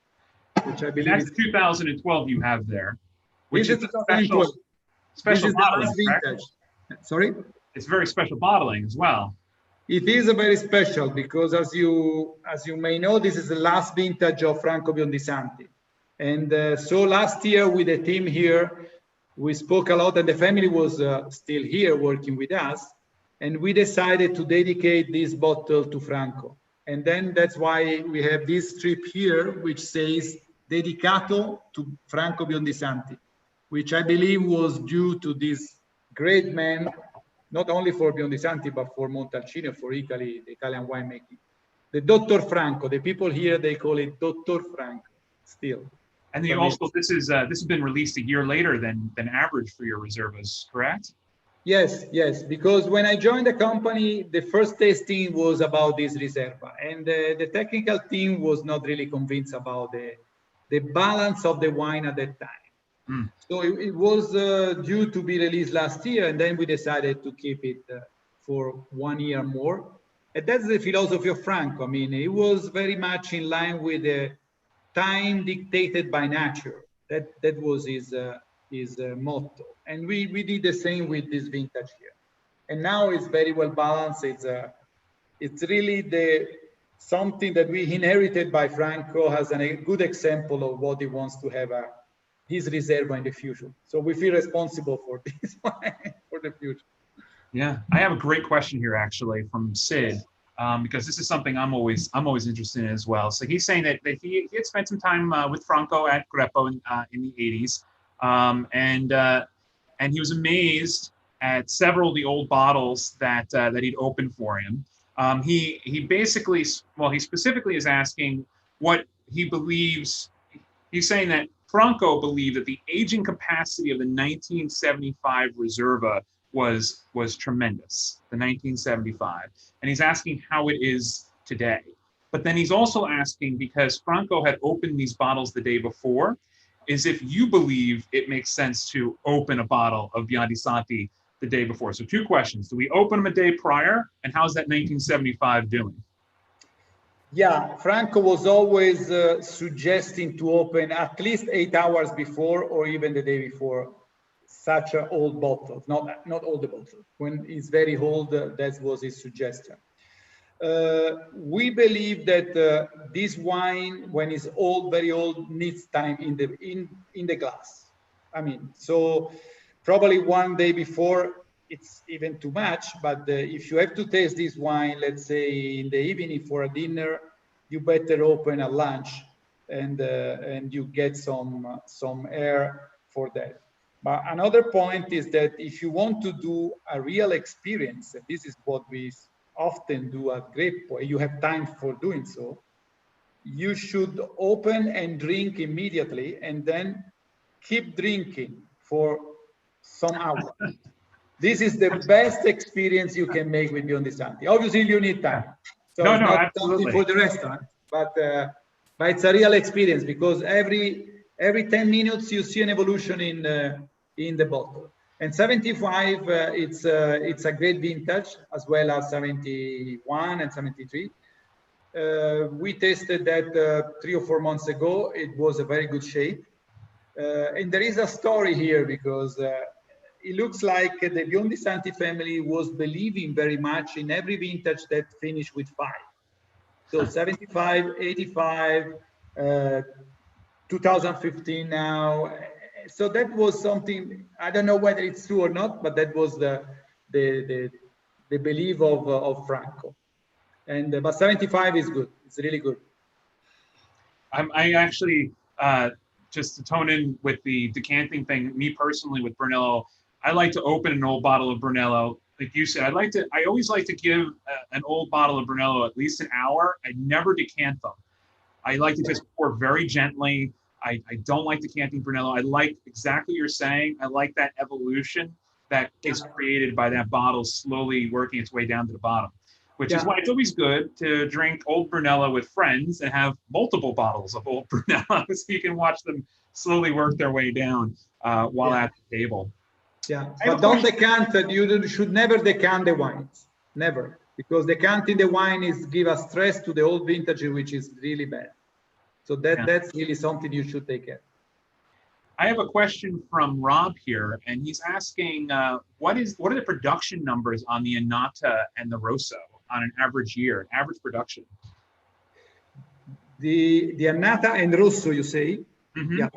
B: which I believe
A: is 2012 you have there, which
B: is
A: is special
B: this is the
A: bottling,
B: last vintage. Correct? Sorry?
A: It's very special bottling as well.
B: It is a very special because, as you may know, this is the last vintage of Franco Biondi-Santi. And so last year with the team here, we spoke a lot, and the family was still here working with us. And we decided to dedicate this bottle to Franco. And then that's why we have this strip here, which says Dedicato to Franco Biondi-Santi, which I believe was due to this great man, not only for Biondi-Santi, but for Montalcino, for Italy, the Italian winemaking. The Dr. Franco, the people here, they call it Dr. Franco still.
A: And you also, this has been released a year later than average for your Reservas, correct?
B: Yes, yes, because when I joined the company, the first tasting was about this Riserva, and the technical team was not really convinced about the balance of the wine at that time. So it was due to be released last year, and then we decided to keep it for 1 year more. And that's the philosophy of Franco. I mean, it was very much in line with the time dictated by nature. That was his motto. And we did the same with this vintage here. And now it's very well balanced. It's really something that we inherited by Franco as a good example of what he wants to have his Riserva in the future. So we feel responsible for this for the future.
A: Yeah, I have a great question here actually from Sid, because this is something I'm always interested in as well. So he's saying that he had spent some time with Franco at Greppo in the 80s, and he was amazed at several of the old bottles that he'd opened for him. He basically, well, he specifically is asking what he believes. He's saying that Franco believed that the aging capacity of the 1975 Reserva was tremendous, the 1975. And he's asking how it is today. But then he's also asking, because Franco had opened these bottles the day before, is if you believe it makes sense to open a bottle of Biondi-Santi the day before. So 2 questions. Do we open them a day prior? And how's that 1975 doing?
B: Yeah, Franco was always suggesting to open at least 8 hours before or even the day before such an old bottle. Not all the bottles. When it's very old, that was his suggestion. We believe that this wine, when it's old, very old, needs time in the glass. I mean, so probably 1 day before, it's even too much. But if you have to taste this wine, let's say in the evening for a dinner, you better open at lunch, and you get some air for that. But another point is that if you want to do a real experience, and this is what we often do at Greppo, you have time for doing so, you should open and drink immediately and then keep drinking for some hours. This is the best experience you can make with Biondi-Santi. Obviously, you need time. So it's not
A: absolutely
B: something for the restaurant, but it's a real experience because every 10 minutes you see an evolution in the bottle. And 75, it's a great vintage, as well as 71 and 73. We tasted that 3 or 4 months ago. It was a very good shape. And there is a story here because it looks like the Biondi-Santi family was believing very much in every vintage that finished with 5. So 75, 85, 2015 now. So that was something, I don't know whether it's true or not, but that was the belief of Franco. And but 75 is good. It's really good.
A: I actually, just to tone in with the decanting thing, me personally with Brunello, I like to open an old bottle of Brunello. Like you said, I always like to give an old bottle of Brunello at least an hour. I never decant them. I like to just pour very gently. I don't like decanting Brunello. I like exactly what you're saying. I like that evolution that is created by that bottle slowly working its way down to the bottom, which is why it's always good to drink old Brunello with friends and have multiple bottles of old Brunello so you can watch them slowly work their way down while at the table.
B: Yeah, but don't decant. You should never decant the wines, never, because decanting the wine is give a stress to the old vintage, which is really bad. So that's really something you should take care.
A: I have a question from Rob here, and he's asking, what are the production numbers on the Anata and the Rosso on an average year, average production?
B: The Anata and Rosso, you say?
A: Mm-hmm.
B: Yeah.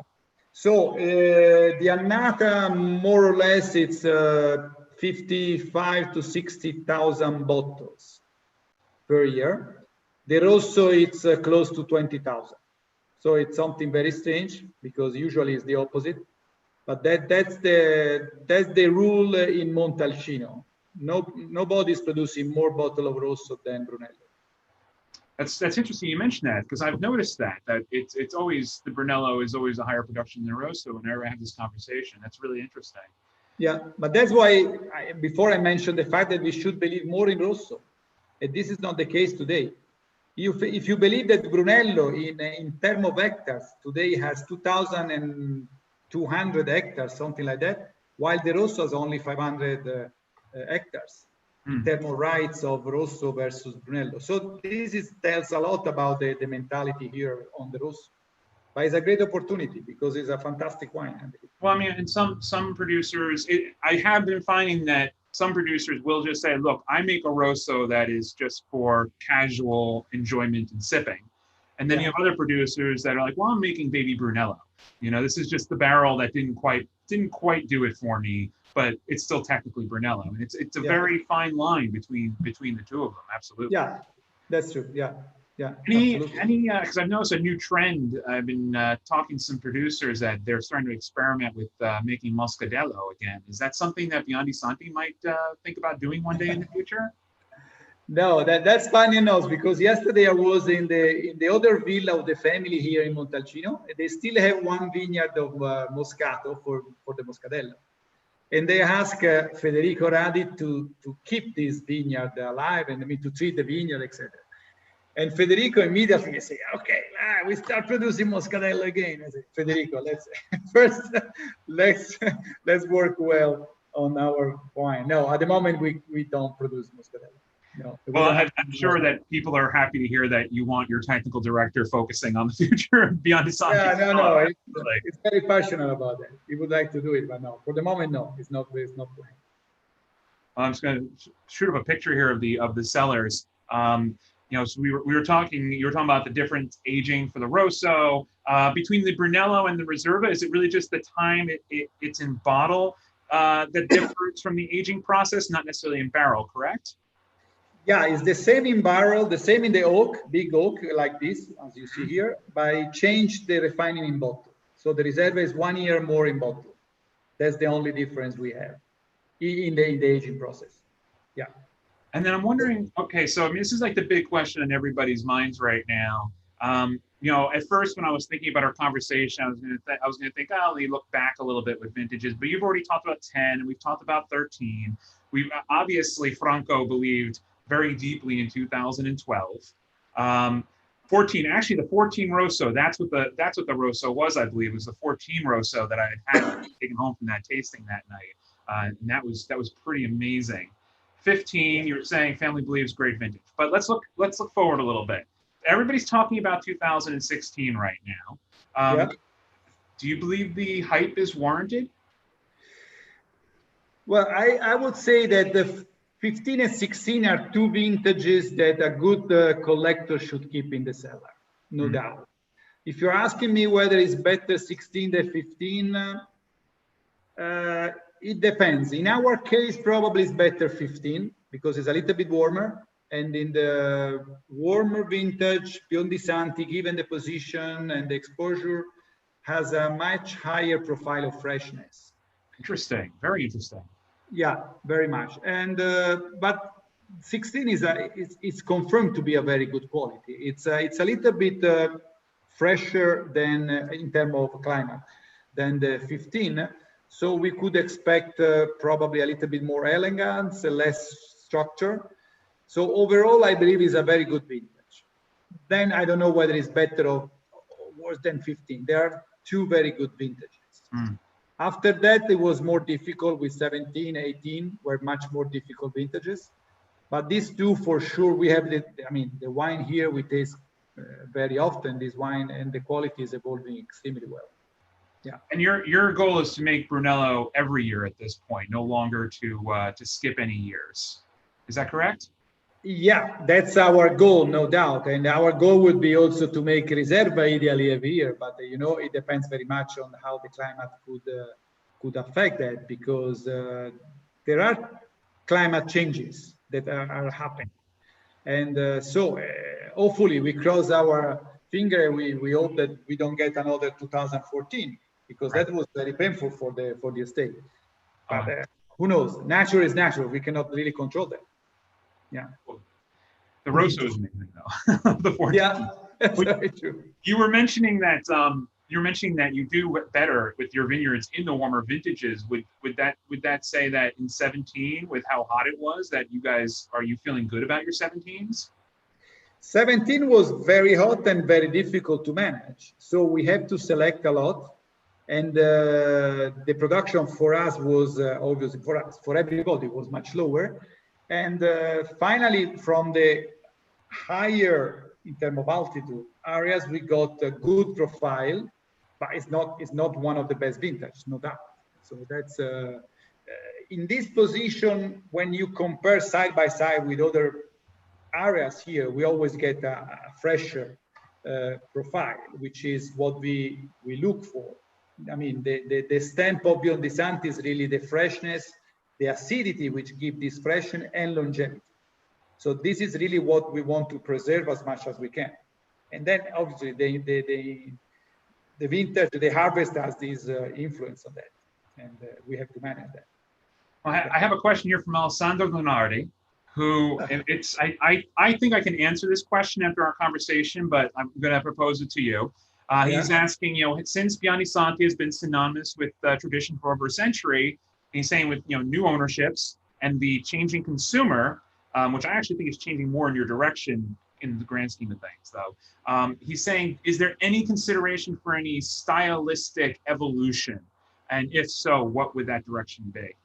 B: So the Anata, more or less, it's 55 to 60,000 bottles per year. The Rosso, it's close to 20,000. So it's something very strange because usually it's the opposite. But that's the rule in Montalcino. Nobody is producing more bottle of Rosso than Brunello.
A: That's interesting you mentioned that, because I've noticed that it's always, the Brunello is always a higher production than Rosso whenever I have this conversation. That's really interesting.
B: Yeah, but that's why before I mentioned the fact that we should believe more in Rosso. And this is not the case today. If you believe that Brunello in terms of hectares today has 2,200 hectares, something like that, while the Rosso has only 500 hectares. In terms of rights of Rosso versus Brunello. So this tells a lot about the mentality here on the Rosso. But it's a great opportunity because it's a fantastic wine.
A: Well, I mean, and some producers, I have been finding that some producers will just say, look, I make a Rosso that is just for casual enjoyment and sipping. And then you have other producers that are like, well, I'm making baby Brunello. You know, this is just the barrel that didn't quite do it for me, but it's still technically Brunello. And it's a very fine line between the two of them. Absolutely.
B: Yeah, that's true. Yeah. Yeah.
A: Because I've noticed a new trend. I've been talking to some producers that they're starting to experiment with making Moscadello again. Is that something that Biondi-Santi might think about doing one day in the future?
B: No, that's funny enough, because yesterday I was in the other villa of the family here in Montalcino. They still have one vineyard of Moscato for the Moscadello. And they asked Federico Radi to keep this vineyard alive and to treat the vineyard, etc. And Federico immediately said, okay, we start producing Moscadello again. I said, Federico, let's work well on our wine. No, at the moment we don't produce Moscadello. No,
A: well, I'm sure that people are happy to hear that you want your technical director focusing on the future of Biondi-Santi.
B: Yeah, no, it's very passionate about that. He would like to do it, but no, for the moment, no, it's not planned.
A: I'm just going to shoot up a picture here of the cellars. So you were talking about the different aging for the Rosso between the Brunello and the Reserva. Is it really just the time it's in bottle that differs from the aging process, not necessarily in barrel, correct?
B: Yeah, it's the same in barrel, the same in the oak, big oak like this, as you see here, but I changed the refining in bottle. So the Reserva is 1 year more in bottle. That's the only difference we have in the aging process. Yeah.
A: And then I'm wondering, okay, so I mean, this is like the big question in everybody's minds right now. At first when I was thinking about our conversation, I was going to think, oh, we look back a little bit with vintages, but you've already talked about 10 and we've talked about 13. We've obviously Franco believed very deeply in 2012. 14, actually the 14 Rosso, that's what the Rosso was, I believe. It was the 14 Rosso that I had taken home from that tasting that night. And that was pretty amazing. 15, you're saying family believes great vintage. But let's look forward a little bit. Everybody's talking about 2016 right now. Do you believe the hype is warranted?
B: Well, I would say that the 15 and 16 are two vintages that a good collector should keep in the cellar, no doubt. If you're asking me whether it's better 16 than 15, it depends. In our case, probably it's better 15 because it's a little bit warmer. And in the warmer vintage, Biondi-Santi, given the position and the exposure, has a much higher profile of freshness.
A: Interesting. Very interesting.
B: Yeah, very much. And but 16 it's confirmed to be a very good quality. It's a little bit fresher than in terms of climate than the 15. So we could expect probably a little bit more elegance, less structure. So overall, I believe is a very good vintage. Then I don't know whether it's better or worse than 15. There are two very good vintages.
A: Mm.
B: After that, it was more difficult with 17, 18 were much more difficult vintages. But these two, for sure, we have the wine here we taste very often, this wine, and the quality is evolving extremely well. Yeah.
A: And your goal is to make Brunello every year at this point, no longer to skip any years. Is that correct?
B: Yeah, that's our goal, no doubt. And our goal would be also to make Riserva ideally every year. But it depends very much on how the climate could affect that, because there are climate changes that are happening. And so hopefully we cross our finger. We hope that we don't get another 2014, because that was very painful for the estate. But who knows? Nature is natural. We cannot really control that. Yeah.
A: The Rosso is amazing, though. The 14.
B: Yeah, that's very true.
A: You were mentioning that you do better with your vineyards in the warmer vintages. Would that say that in 17, with how hot it was, that are you feeling good about your 17s?
B: 17 was very hot and very difficult to manage. So we have to select a lot. And the production for us was obviously for everybody was much lower. And finally, from the higher in terms of altitude areas, we got a good profile, but it's not one of the best vintage, no doubt. So that's in this position, when you compare side by side with other areas here, we always get a fresher profile, which is what we look for. I mean, the stamp of Biondi-Santi is really the freshness, the acidity, which give this freshness and longevity. So this is really what we want to preserve as much as we can. And then obviously the vintage, the harvest has this influence on that. And we have to manage that.
A: Well, I have a question here from Alessandro Lunardi, who I think I can answer this question after our conversation, but I'm going to propose it to you. He's asking, since Biondi-Santi has been synonymous with tradition for over a century, he's saying with new ownerships and the changing consumer, which I actually think is changing more in your direction in the grand scheme of things, though. He's saying, is there any consideration for any stylistic evolution? And if so, what would that direction be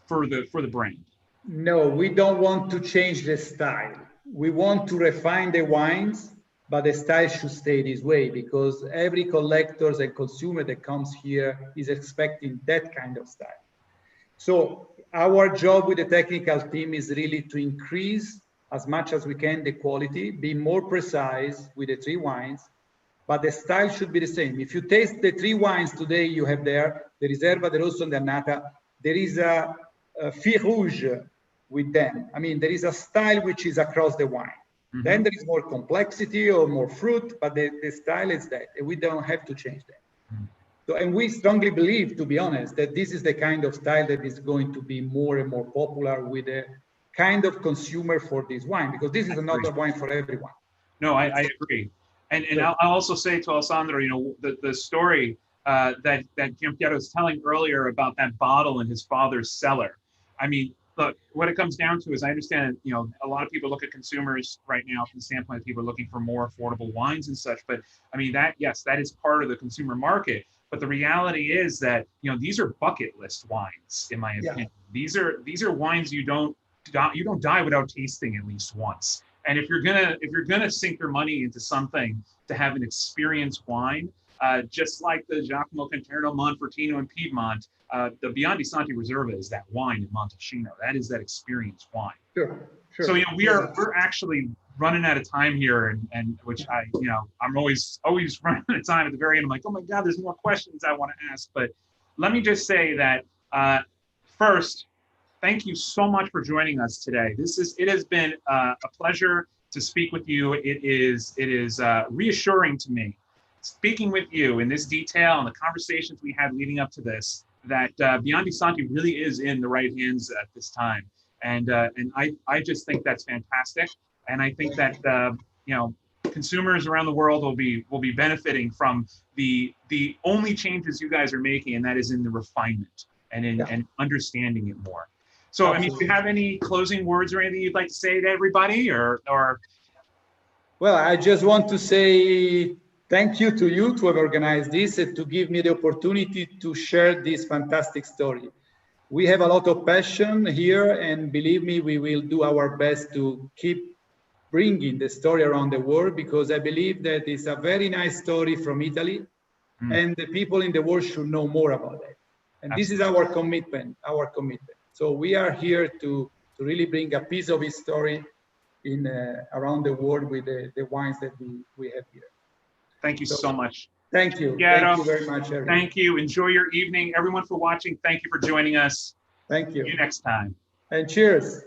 A: for the brand?
B: No, we don't want to change the style. We want to refine the wines, but the style should stay this way, because every collector and consumer that comes here is expecting that kind of style. So our job with the technical team is really to increase as much as we can the quality, be more precise with the three wines, but the style should be the same. If you taste the three wines today you have there, the Riserva, the Rosso, and the Anata, there is a fil rouge with them. I mean, there is a style which is across the wine. Mm-hmm. Then there is more complexity or more fruit, but the style is that, and we don't have to change that. Mm-hmm. So, and we strongly believe, to be honest, that this is the kind of style that is going to be more and more popular with the kind of consumer for this wine, because this is another wine for everyone.
A: No, I agree. And I'll also say to Alessandro, the story that Giampiero was telling earlier about that bottle in his father's cellar. I mean, look, what it comes down to is, I understand, a lot of people look at consumers right now from the standpoint of people looking for more affordable wines and such. But I mean, that is part of the consumer market. But the reality is that, these are bucket list wines, in my opinion. Yeah. These are wines you don't die without tasting at least once. And if you're gonna sink your money into something to have an experienced wine, just like the Giacomo Conterno Monfortino in Piedmont, the Biondi-Santi Riserva is that wine in Montalcino. That is that experienced wine.
B: Sure.
A: So we're actually running out of time here, and which I'm always running out of time at the very end. I'm like, oh my God, there's more questions I want to ask. But let me just say that first, thank you so much for joining us today. It has been a pleasure to speak with you. It is reassuring to me speaking with you in this detail and the conversations we had leading up to this, that Biondi-Santi really is in the right hands at this time. And I just think that's fantastic. And I think that, you know, consumers around the world will be benefiting from the only changes you guys are making, and that is in the refinement and in and understanding it more. So, I mean, do you have any closing words or anything you'd like to say to everybody, or?
B: Well, I just want to say thank you to have organized this and to give me the opportunity to share this fantastic story. We have a lot of passion here, and believe me, we will do our best to keep bringing the story around the world, because I believe that it's a very nice story from Italy, and the people in the world should know more about it. And this is our commitment, So we are here to really bring a piece of his story in around the world with the wines that we have here.
A: Thank you so much.
B: Thank you.
A: Giampiero,
B: thank you very much, everyone.
A: Thank you. Enjoy your evening. Everyone for watching, thank you for joining us.
B: Thank you.
A: See you next time.
B: And cheers.